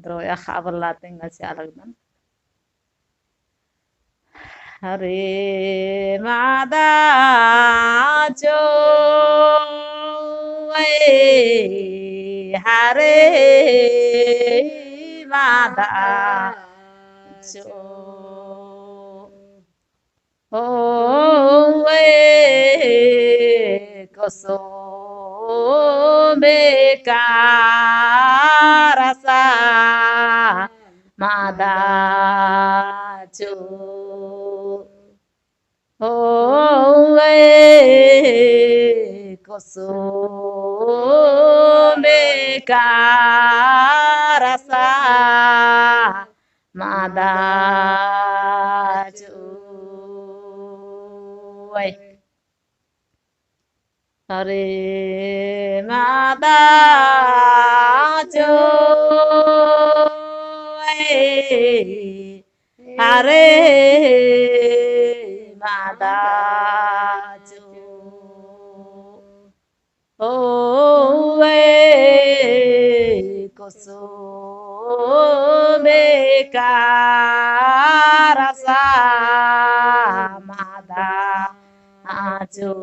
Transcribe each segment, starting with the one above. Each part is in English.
Rồi khabar laten ngasi alagdan. Hare Mada Cho Hare Mada Cho Koso me karasa madacho koso me karasa madacho Hare Mada Cho Hare Mada Cho Koso me karasa Mada Cho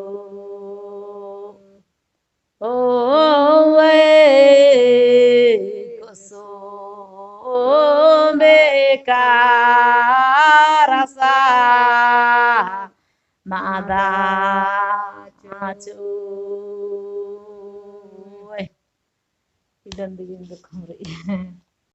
koso me karasa mada chu. Idan digin the